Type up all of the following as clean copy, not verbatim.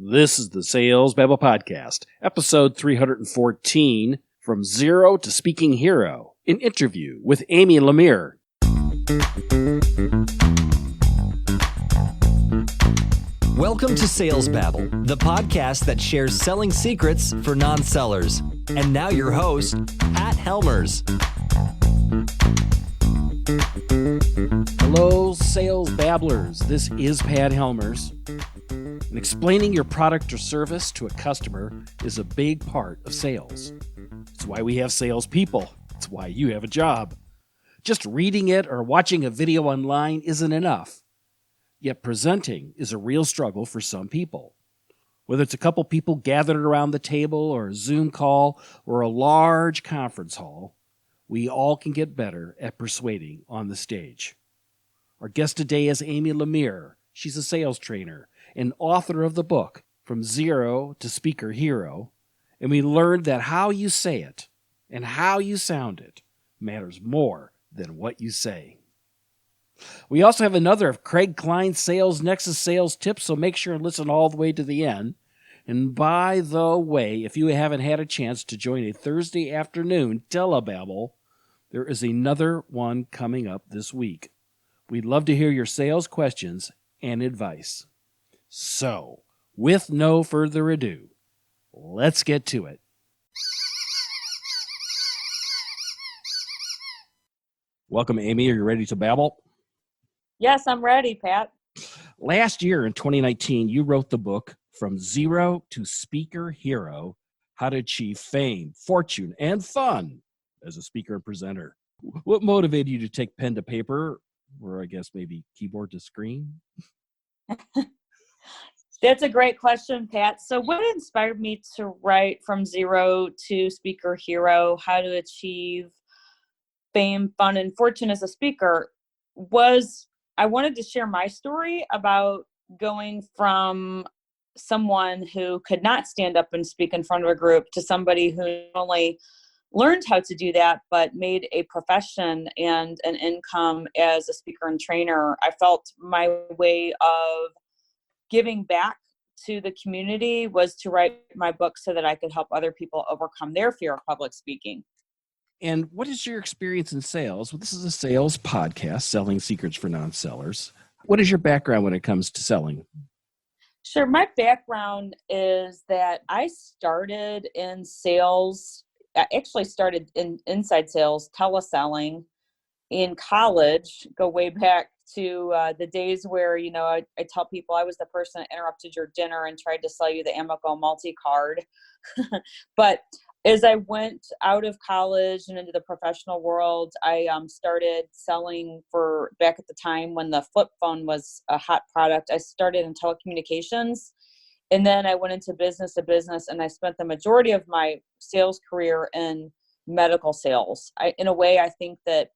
This is the Sales Babble Podcast, episode 314, From Xero to Speaking Hero, an interview with Amy Lemire. Welcome to Sales Babble, the podcast that shares selling secrets for non-sellers. And now your host, Pat Helmers. Hello, Sales Babblers. This is Pat Helmers. And explaining your product or service to a customer is a big part of sales. It's why we have salespeople. It's why you have a job. Just reading it or watching a video online isn't enough. Yet presenting is a real struggle for some people. Whether it's a couple people gathered around the table or a Zoom call or a large conference hall, we all can get better at persuading on the stage. Our guest today is Amy Lemire. She's a sales trainer and author of the book, From Xero to Speaker Hero, and we learned that how you say it and how you sound it matters more than what you say. We also have another of Craig Klein's Sales Nexus sales tips, so make sure and listen all the way to the end. And by the way, if you haven't had a chance to join a Thursday afternoon telebabble, there is another one coming up this week. We'd love to hear your sales questions and advice. So, with no further ado, let's get to it. Welcome, Amy. Are you ready to babble? Yes, I'm ready, Pat. Last year in 2019, you wrote the book, From Xero to Speaker Hero, How to Achieve Fame, Fortune, and Fun as a speaker and presenter. What motivated you to take pen to paper, or I guess maybe keyboard to screen? That's a great question, Pat. So what inspired me to write From Xero to Speaker Hero, How to Achieve Fame, Fun, and Fortune as a speaker was I wanted to share my story about going from someone who could not stand up and speak in front of a group to somebody who not only learned how to do that, but made a profession and an income as a speaker and trainer. I felt my way of giving back to the community was to write my book so that I could help other people overcome their fear of public speaking. And what is your experience in sales? Well, this is a sales podcast, Selling Secrets for Non-Sellers. What is your background when it comes to selling? Sure. My background is that I started in sales. I actually started in inside sales, teleselling in college, go way back to the days where, I tell people I was the person that interrupted your dinner and tried to sell you the Amico multi-card. But as I went out of college and into the professional world, I started selling back at the time when the flip phone was a hot product. I started in telecommunications, and then I went into business to business, and I spent the majority of my sales career in medical sales. In a way, I think that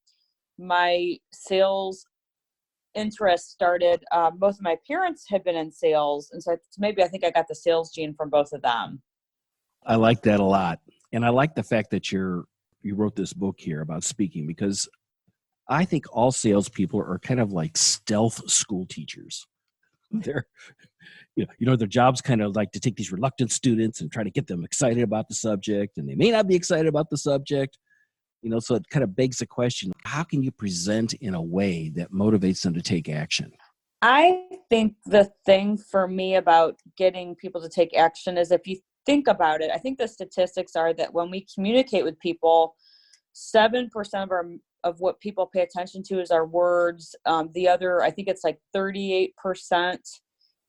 my sales interest started, both of my parents had been in sales, and so maybe I think I got the sales gene from both of them. I like that a lot. And I like the fact that you wrote this book here about speaking, because I think all salespeople are kind of like stealth school teachers. They're, their job's kind of like to take these reluctant students and try to get them excited about the subject, and they may not be excited about the subject. So it kind of begs the question, how can you present in a way that motivates them to take action? I think the thing for me about getting people to take action is if you think about it, I think the statistics are that when we communicate with people, 7% of what people pay attention to is our words. The other, I think it's like 38%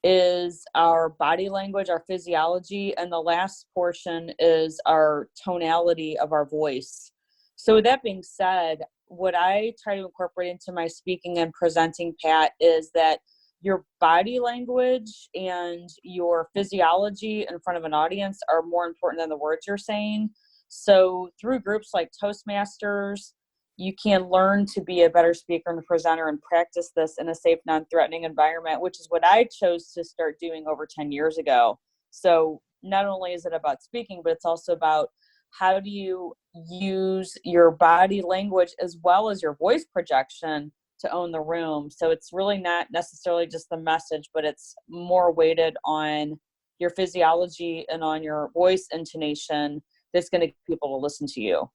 is our body language, our physiology, and the last portion is our tonality of our voice. So with that being said, what I try to incorporate into my speaking and presenting, Pat, is that your body language and your physiology in front of an audience are more important than the words you're saying. So through groups like Toastmasters, you can learn to be a better speaker and presenter and practice this in a safe, non-threatening environment, which is what I chose to start doing over 10 years ago. So not only is it about speaking, but it's also about how do you use your body language as well as your voice projection to own the room. So it's really not necessarily just the message, but it's more weighted on your physiology and on your voice intonation that's going to get people to listen to you.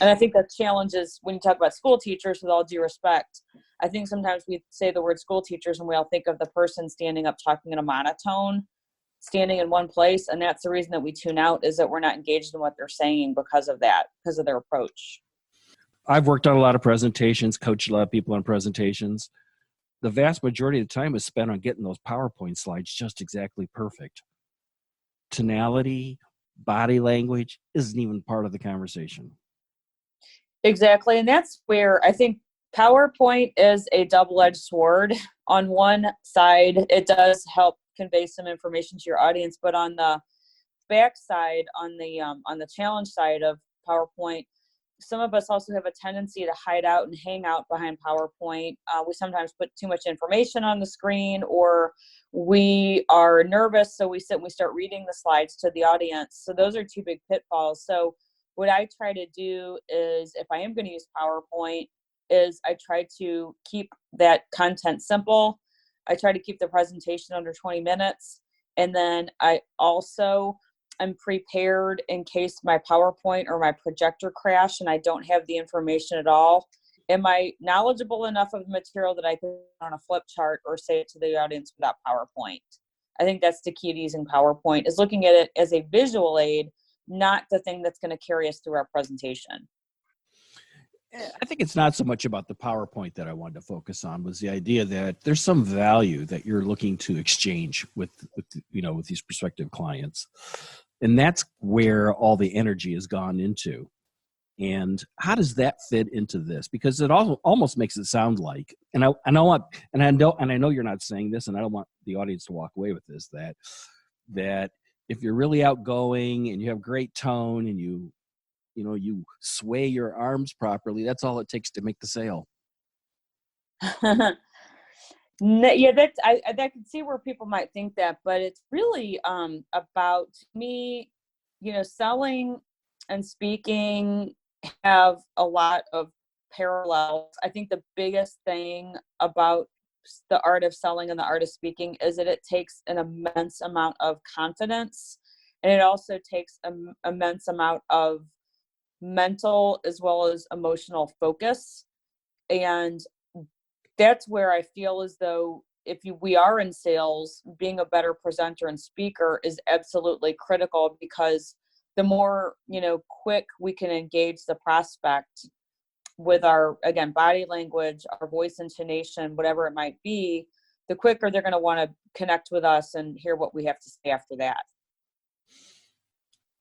And I think the challenge is when you talk about school teachers, with all due respect, I think sometimes we say the word school teachers and we all think of the person standing up talking in a monotone, standing in one place. And that's the reason that we tune out, is that we're not engaged in what they're saying because of that, because of their approach. I've worked on a lot of presentations, coached a lot of people on presentations. The vast majority of the time is spent on getting those PowerPoint slides just exactly perfect. Tonality, body language isn't even part of the conversation. Exactly. And that's where I think PowerPoint is a double-edged sword. On one side, it does help convey some information to your audience, but on the back side, on the challenge side of PowerPoint, some of us also have a tendency to hide out and hang out behind PowerPoint. We sometimes put too much information on the screen, or we are nervous, so we sit and we start reading the slides to the audience. So those are two big pitfalls. So what I try to do is, if I am going to use PowerPoint, is I try to keep that content simple. I try to keep the presentation under 20 minutes. And then I also am prepared in case my PowerPoint or my projector crash and I don't have the information at all. Am I knowledgeable enough of the material that I can put on a flip chart or say it to the audience without PowerPoint? I think that's the key to using PowerPoint, is looking at it as a visual aid, not the thing that's going to carry us through our presentation. I think it's not so much about the PowerPoint that I wanted to focus on, was the idea that there's some value that you're looking to exchange with these prospective clients. And that's where all the energy has gone into. And how does that fit into this? Because it almost makes it sound like, and I know you're not saying this, and I don't want the audience to walk away with this, that if you're really outgoing and you have great tone and you sway your arms properly, that's all it takes to make the sale. Yeah, I can see where people might think that, but it's really about me, selling and speaking have a lot of parallels. I think the biggest thing about the art of selling and the art of speaking is that it takes an immense amount of confidence, and it also takes an immense amount of mental as well as emotional focus. And that's where I feel as though we are in sales, being a better presenter and speaker is absolutely critical, because the more, quick we can engage the prospect with our, again, body language, our voice intonation, whatever it might be, the quicker they're going to want to connect with us and hear what we have to say after that.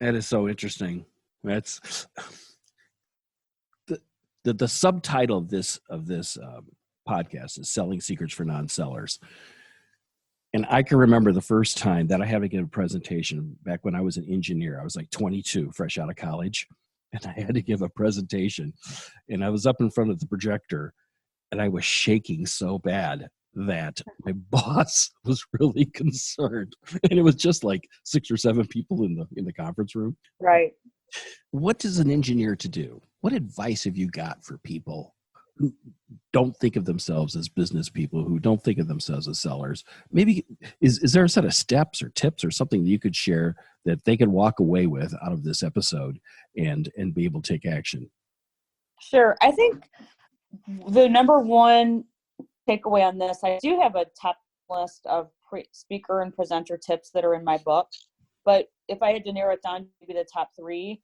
That is so interesting. That's the subtitle of this podcast is Selling Secrets for Non-Sellers. And I can remember the first time that I had to give a presentation back when I was an engineer. I was like 22, fresh out of college, and I had to give a presentation. And I was up in front of the projector, and I was shaking so bad that my boss was really concerned. And it was just like 6 or 7 people in the conference room. Right. What does an engineer to do? What advice have you got for people who don't think of themselves as business people, who don't think of themselves as sellers? Maybe is there a set of steps or tips or something that you could share that they can walk away with out of this episode and be able to take action? Sure. I think the number one takeaway on this, I do have a top list of speaker and presenter tips that are in my book, but if I had to narrow it down to maybe the top 3,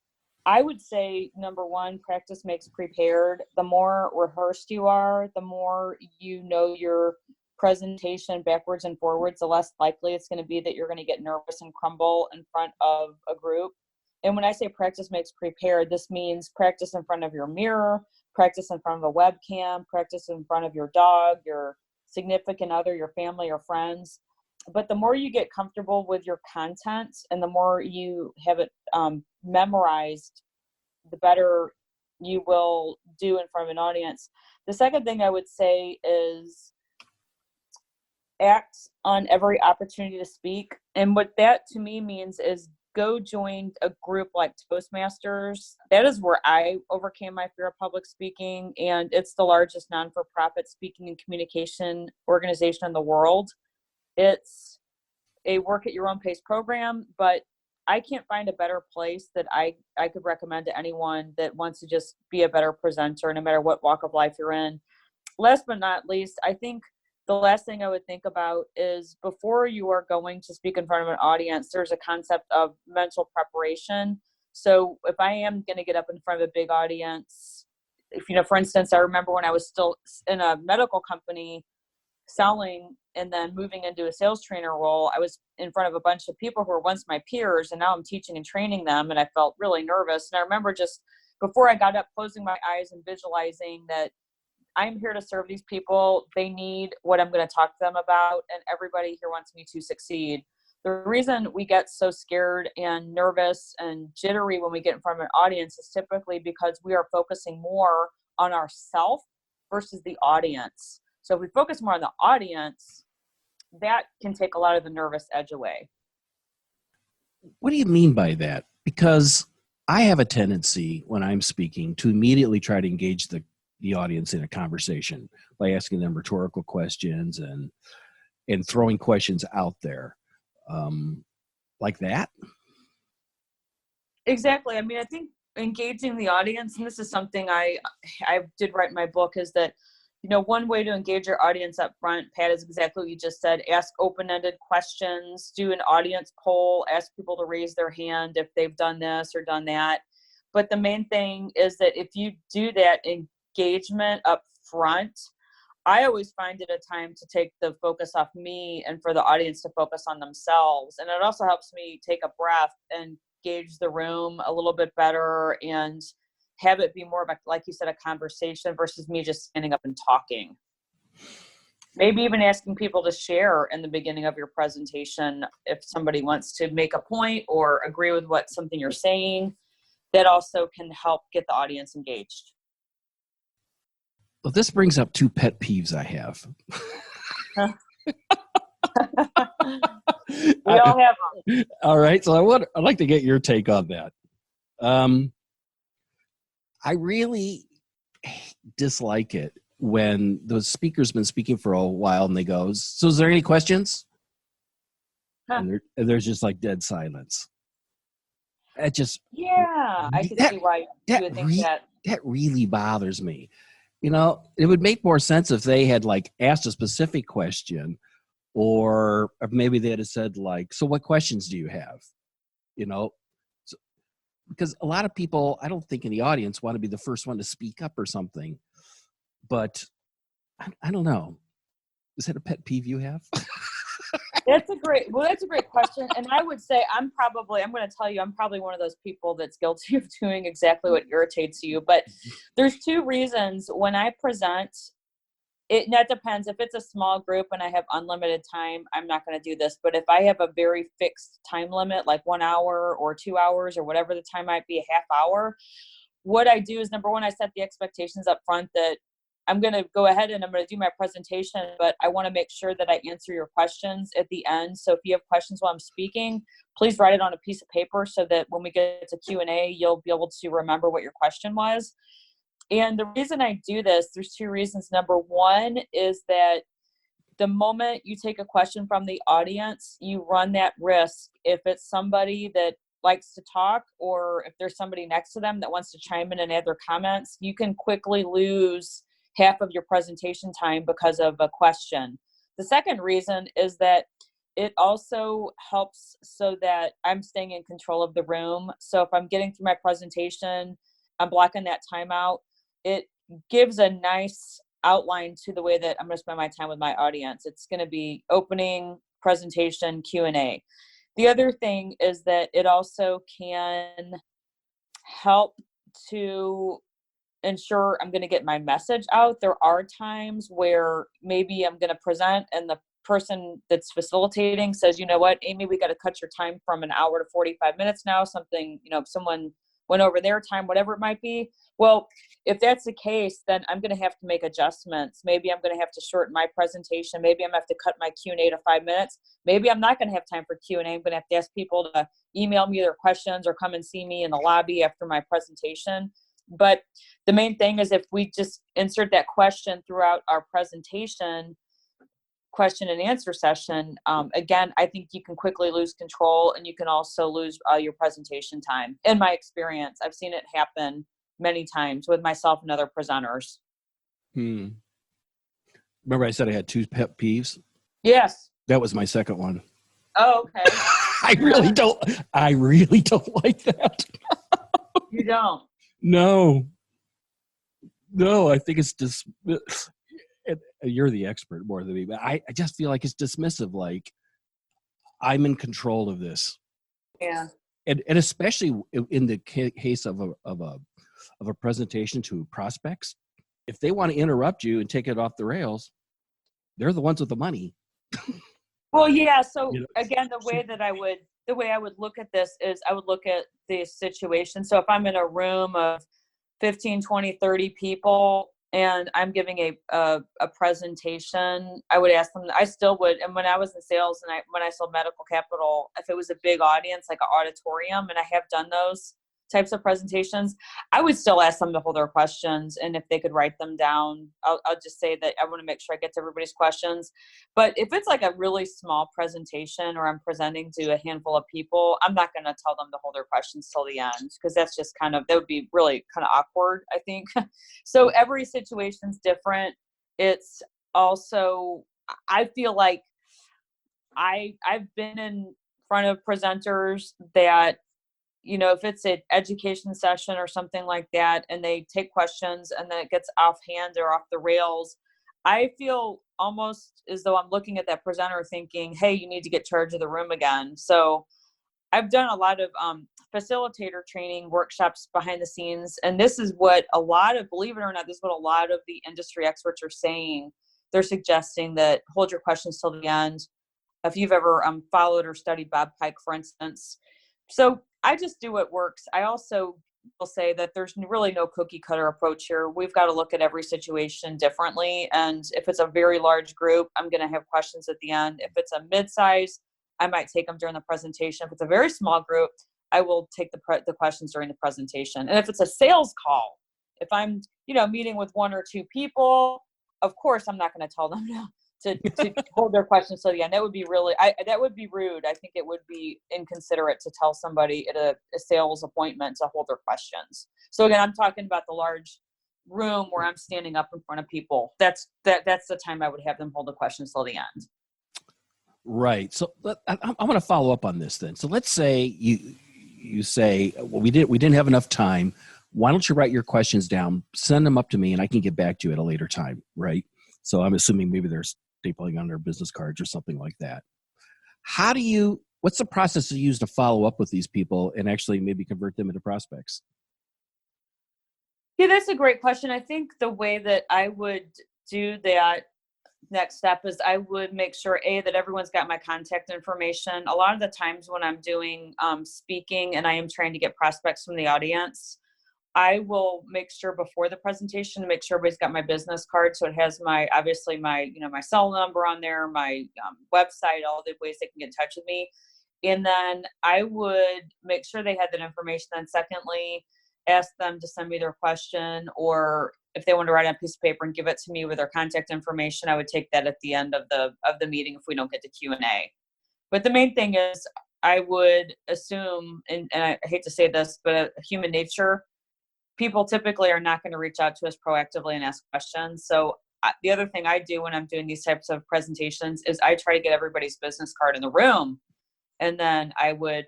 I would say, number 1, practice makes prepared. The more rehearsed you are, the more you know your presentation backwards and forwards, the less likely it's going to be that you're going to get nervous and crumble in front of a group. And when I say practice makes prepared, this means practice in front of your mirror, practice in front of a webcam, practice in front of your dog, your significant other, your family or friends. But the more you get comfortable with your content and the more you have it memorized, the better you will do in front of an audience. The second thing I would say is act on every opportunity to speak. And what that to me means is go join a group like Toastmasters. That is where I overcame my fear of public speaking, and it's the largest non-for-profit speaking and communication organization in the world. It's a work at your own pace program, but I can't find a better place that I could recommend to anyone that wants to just be a better presenter, no matter what walk of life you're in. Last but not least, I think the last thing I would think about is before you are going to speak in front of an audience, there's a concept of mental preparation. So if I am going to get up in front of a big audience, if, for instance, I remember when I was still in a medical company selling and then moving into a sales trainer role, I was in front of a bunch of people who were once my peers, and now I'm teaching and training them. And I felt really nervous. And I remember just before I got up, closing my eyes and visualizing that I'm here to serve these people. They need what I'm going to talk to them about, and everybody here wants me to succeed. The reason we get so scared and nervous and jittery when we get in front of an audience is typically because we are focusing more on ourselves versus the audience. So if we focus more on the audience, that can take a lot of the nervous edge away. What do you mean by that? Because I have a tendency when I'm speaking to immediately try to engage the audience in a conversation by asking them rhetorical questions and throwing questions out there like that. Exactly. I mean, I think engaging the audience, and this is something I did write in my book, is that, one way to engage your audience up front, Pat, is exactly what you just said. Ask open-ended questions, do an audience poll, ask people to raise their hand if they've done this or done that. But the main thing is that if you do that engagement up front, I always find it a time to take the focus off me and for the audience to focus on themselves. And it also helps me take a breath and gauge the room a little bit better and have it be more of a, like you said, a conversation versus me just standing up and talking. Maybe even asking people to share in the beginning of your presentation if somebody wants to make a point or agree with something you're saying. That also can help get the audience engaged. Well, this brings up two pet peeves I have. We all have them. All right. So I'd like to get your take on that. I really dislike it when the speaker's been speaking for a while and they go, so is there any questions? And there's just like dead silence. I can see why you would think that. That really bothers me. It would make more sense if they had like asked a specific question, or maybe they'd have said like, so what questions do you have? Because a lot of people, I don't think in the audience want to be the first one to speak up or something, but I don't know. Is that a pet peeve you have? That's a great question. And I would say I'm probably one of those people that's guilty of doing exactly what irritates you. But there's two reasons when I present. That depends. If it's a small group and I have unlimited time, I'm not going to do this. But if I have a very fixed time limit, like 1 hour or 2 hours or whatever the time might be, a half hour, what I do is, number one, I set the expectations up front that I'm going to go ahead and I'm going to do my presentation, but I want to make sure that I answer your questions at the end. So if you have questions while I'm speaking, please write it on a piece of paper so that when we get to Q&A, you'll be able to remember what your question was. And the reason I do this, there's two reasons. Number one is that the moment you take a question from the audience, you run that risk. If it's somebody that likes to talk, or if there's somebody next to them that wants to chime in and add their comments, you can quickly lose half of your presentation time because of a question. The second reason is that it also helps so that I'm staying in control of the room. So if I'm getting through my presentation, I'm blocking that time out. It gives a nice outline to the way that I'm going to spend my time with my audience. It's going to be opening, presentation, Q&A. The other thing is that it also can help to ensure I'm going to get my message out. There are times where maybe I'm going to present and the person that's facilitating says, you know what, Amy, we got to cut your time from an hour to 45 minutes now. Something, if someone went over their time, whatever it might be. Well, if that's the case, then I'm going to have to make adjustments. Maybe I'm going to have to shorten my presentation. Maybe I'm going to have to cut my Q&A to 5 minutes. Maybe I'm not going to have time for Q&A. I'm going to have to ask people to email me their questions or come and see me in the lobby after my presentation. But the main thing is if we just insert that question throughout our presentation, question and answer session, again, I think you can quickly lose control, and you can also lose your presentation time. In my experience, I've seen it happen many times with myself and other presenters. Remember I said I had 2 pet peeves? Yes. That was my second one. Oh, okay. I really don't like that. You don't? No, I think it's just, you're the expert more than me, but I just feel like it's dismissive. Like, I'm in control of this. Yeah. And especially in the case of a presentation to prospects, if they want to interrupt you and take it off the rails, they're the ones with the money. Well, yeah. So You know? again, the way I would look at this is I would look at the situation. So if I'm in a room of 15, 20, 30 people and I'm giving a presentation, I would ask them, I still would. And when I was in sales and when I sold medical capital, if it was a big audience, like an auditorium, and I have done those types of presentations, I would still ask them to hold their questions. And if they could write them down, I'll just say that I want to make sure I get to everybody's questions. But if it's like a really small presentation or I'm presenting to a handful of people, I'm not going to tell them to hold their questions till the end, because that's just that would be really kind of awkward, I think. So every situation's different. It's also, I feel like I've been in front of presenters that, if it's an education session or something like that, and they take questions and then it gets offhand or off the rails, I feel almost as though I'm looking at that presenter thinking, hey, you need to get charge of the room again. So I've done a lot of facilitator training workshops behind the scenes. And this is what believe it or not, this is what a lot of the industry experts are saying. They're suggesting that hold your questions till the end. If you've ever followed or studied Bob Pike, for instance. So I just do what works. I also will say that there's really no cookie cutter approach here. We've got to look at every situation differently. And if it's a very large group, I'm going to have questions at the end. If it's a mid-size, I might take them during the presentation. If it's a very small group, I will take the questions during the presentation. And if it's a sales call, if I'm, meeting with 1 or 2 people, of course, I'm not going to tell them to hold their questions till the end. That would be that would be rude. I think it would be inconsiderate to tell somebody at a sales appointment to hold their questions. So again, I'm talking about the large room where I'm standing up in front of people. That's the time I would have them hold the questions till the end. Right. So I want to follow up on this then. So let's say you say, well, we didn't have enough time. Why don't you write your questions down, send them up to me, and I can get back to you at a later time, right? So I'm assuming maybe they're stapling on their business cards or something like that. What's the process you use to follow up with these people and actually maybe convert them into prospects? Yeah, that's a great question. I think the way that I would do that next step is I would make sure, that everyone's got my contact information. A lot of the times when I'm doing speaking and I am trying to get prospects from the audience, I will make sure before the presentation to make sure everybody's got my business card. So it has my cell number on there, my website, all the ways they can get in touch with me. And then I would make sure they had that information. Then secondly, ask them to send me their question, or if they want to write on a piece of paper and give it to me with their contact information, I would take that at the end of the meeting if we don't get to Q&A. But the main thing is I would assume, and I hate to say this, but human nature, people typically are not going to reach out to us proactively and ask questions. So the other thing I do when I'm doing these types of presentations is I try to get everybody's business card in the room. And then I would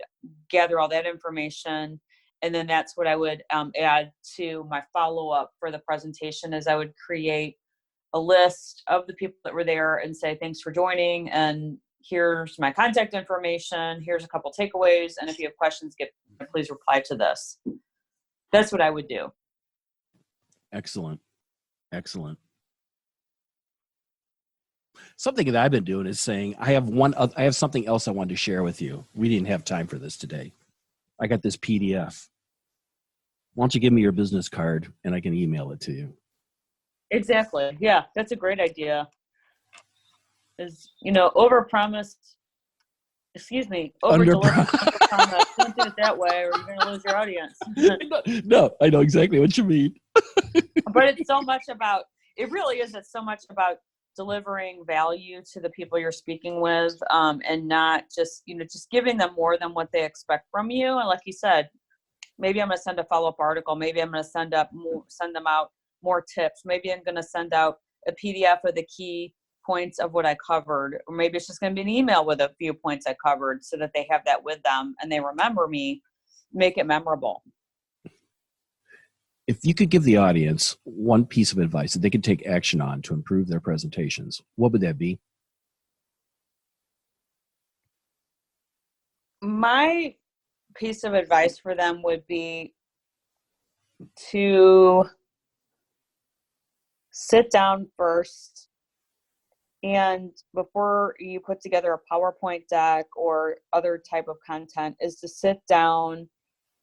gather all that information. And then that's what I would add to my follow-up for the presentation, is I would create a list of the people that were there and say, thanks for joining. And here's my contact information. Here's a couple takeaways. And if you have questions, please reply to this. That's what I would do. Excellent. Something that I've been doing is saying, I have something else I wanted to share with you. We didn't have time for this today. I got this PDF. Why don't you give me your business card and I can email it to you? Exactly. Yeah, that's a great idea. Over-promise. Excuse me. Over-deliver. Under-promise. Don't do it that way, or you're going to lose your audience. No, I know exactly what you mean. But it's so much about. It really is. It's so much about delivering value to the people you're speaking with, and not just, just giving them more than what they expect from you. And like you said, maybe I'm going to send a follow-up article. Maybe I'm going to send them out more tips. Maybe I'm going to send out a PDF of the key points of what I covered, or maybe it's just going to be an email with a few points I covered so that they have that with them and they remember me. Make it memorable. If you could give the audience one piece of advice that they could take action on to improve their presentations, what would that be? My piece of advice for them would be to sit down first, and before you put together a PowerPoint deck or other type of content, is to sit down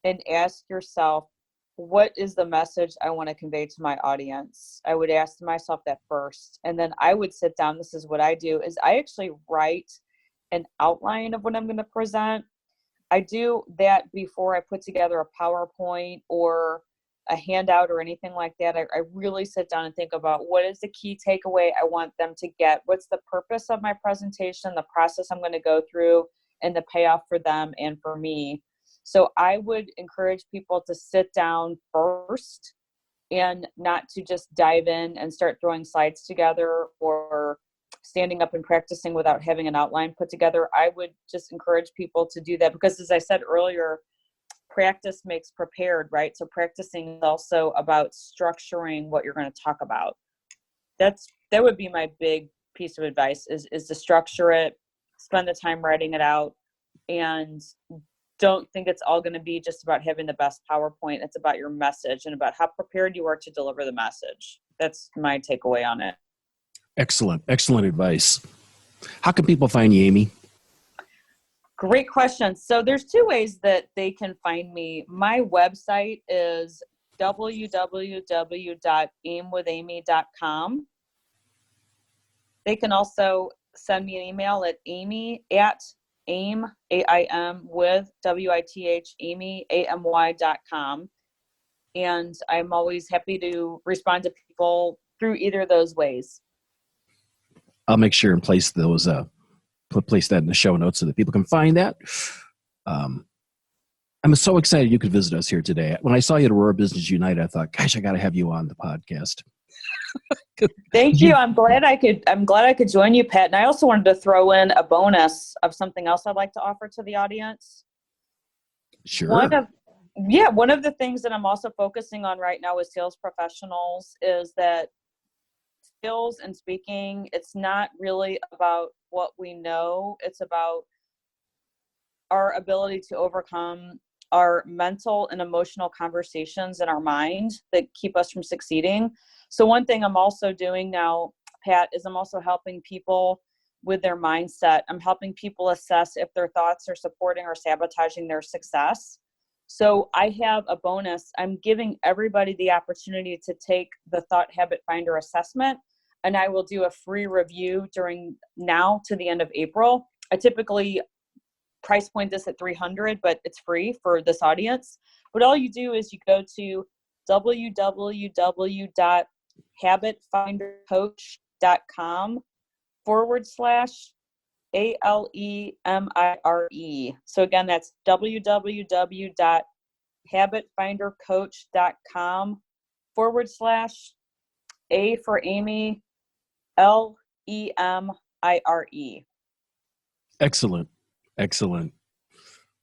and ask yourself, what is the message I want to convey to my audience? I would ask myself that first. And then I would sit down. This is what I do, is I actually write an outline of what I'm going to present. I do that before I put together a PowerPoint or a handout or anything like that. I really sit down and think about what is the key takeaway I want them to get? What's the purpose of my presentation, the process I'm going to go through, and the payoff for them and for me. So I would encourage people to sit down first and not to just dive in and start throwing slides together or standing up and practicing without having an outline put together. I would just encourage people to do that because, as I said earlier, practice makes prepared, right? So practicing is also about structuring what you're going to talk about. That would be my big piece of advice is to structure it, spend the time writing it out, and don't think it's all going to be just about having the best PowerPoint. It's about your message and about how prepared you are to deliver the message. That's my takeaway on it. Excellent. Excellent advice. How can people find you, Amy? Great question. So there's two ways that they can find me. My website is www.aimwithamy.com. They can also send me an email at amy@aim, A-I-M, with W-I-T-H, Amy, A-M-Y.com. And I'm always happy to respond to people through either of those ways. I'll make sure and place those, place that in the show notes so that people can find that. I'm so excited you could visit us here today. When I saw you at Aurora Business United, I thought, gosh, I got to have you on the podcast. Thank you. I'm glad I could join you, Pat. And I also wanted to throw in a bonus of something else I'd like to offer to the audience. Sure. One of the things that I'm also focusing on right now with sales professionals is that skills and speaking, it's not really about what we know. It's about our ability to overcome our mental and emotional conversations in our mind that keep us from succeeding. So one thing I'm also doing now, Pat, is I'm also helping people with their mindset. I'm helping people assess if their thoughts are supporting or sabotaging their success. So I have a bonus. I'm giving everybody the opportunity to take the Thought Habit Finder assessment, and I will do a free review during now to the end of April. I typically price point this at $300, but it's free for this audience. But all you do is you go to www.habitfindercoach.com/ALEMIRE. So again, that's www.habitfindercoach.com/A for Amy, LEMIRE. Excellent. Excellent.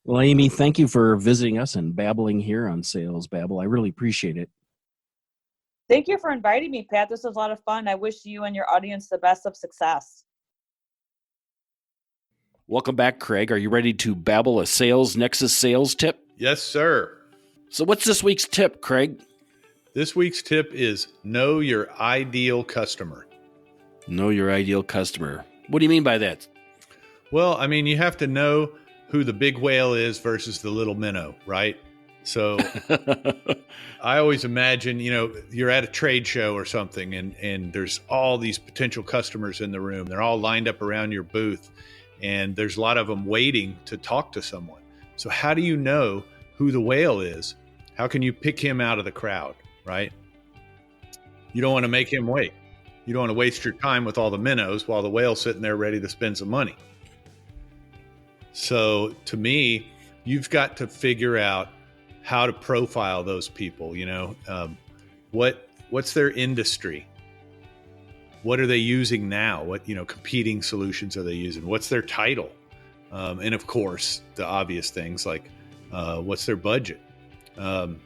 Well, Amy, thank you for visiting us and babbling here on Sales Babble. I really appreciate it. Thank you for inviting me, Pat. This was a lot of fun. I wish you and your audience the best of success. Welcome back, Craig. Are you ready to babble a Sales Nexus sales tip? Yes, sir. So what's this week's tip, Craig? This week's tip is know your ideal customer. Know your ideal customer. What do you mean by that? Well, I mean, you have to know who the big whale is versus the little minnow, right? So I always imagine, you're at a trade show or something and there's all these potential customers in the room. They're all lined up around your booth and there's a lot of them waiting to talk to someone. So how do you know who the whale is? How can you pick him out of the crowd, right? You don't want to make him wait. You don't want to waste your time with all the minnows while the whale's sitting there ready to spend some money. So to me, you've got to figure out how to profile those people. What's their industry? What are they using now? What competing solutions are they using? What's their title? And of course, the obvious things like what's their budget? To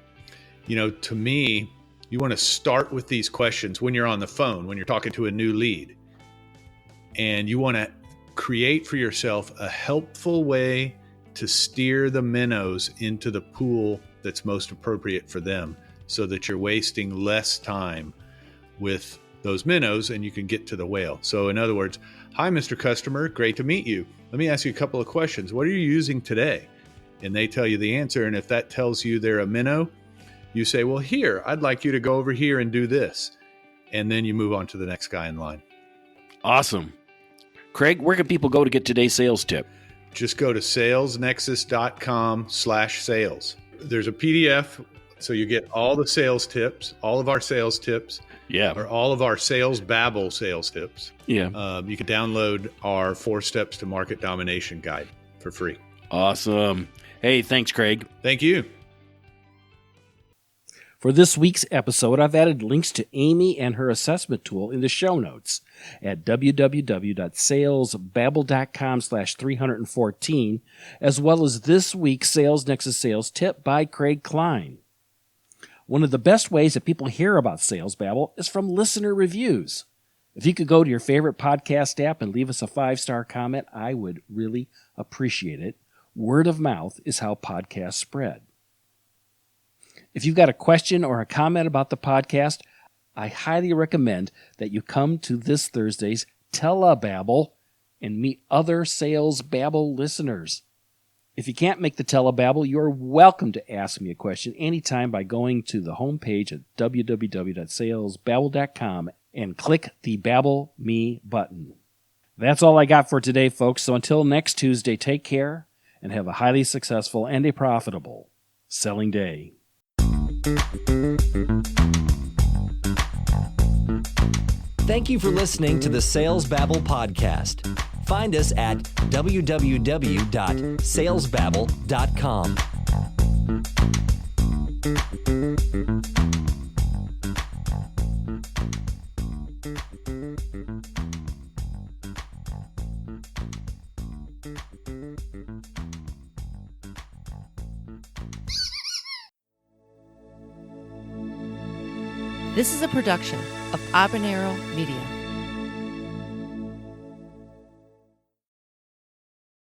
me, you want to start with these questions when you're on the phone, when you're talking to a new lead, and you want to create for yourself a helpful way to steer the minnows into the pool that's most appropriate for them, so that you're wasting less time with those minnows and you can get to the whale. So in other words, hi, Mr. Customer, great to meet you. Let me ask you a couple of questions. What are you using today? And they tell you the answer. And if that tells you they're a minnow, you say, well, here, I'd like you to go over here and do this. And then you move on to the next guy in line. Awesome. Craig, where can people go to get today's sales tip? Just go to salesnexus.com/sales. There's a PDF, so you get all the sales tips, all of our sales tips, or all of our Sales Babble sales tips. Yeah. You can download our 4 Steps to Market Domination guide for free. Awesome. Hey, thanks, Craig. Thank you. For this week's episode, I've added links to Amy and her assessment tool in the show notes at www.salesbabble.com/314, as well as this week's Sales Nexus Sales Tip by Craig Klein. One of the best ways that people hear about Sales Babble is from listener reviews. If you could go to your favorite podcast app and leave us a 5-star comment, I would really appreciate it. Word of mouth is how podcasts spread. If you've got a question or a comment about the podcast, I highly recommend that you come to this Thursday's Telebabble and meet other Sales Babble listeners. If you can't make the Telebabble, you are welcome to ask me a question anytime by going to the homepage at www.salesbabble.com and click the Babble Me button. That's all I got for today, folks. So until next Tuesday, take care and have a highly successful and a profitable selling day. Thank you for listening to the Sales Babble podcast. Find us at www.salesbabble.com. This is a production of Habanero Media.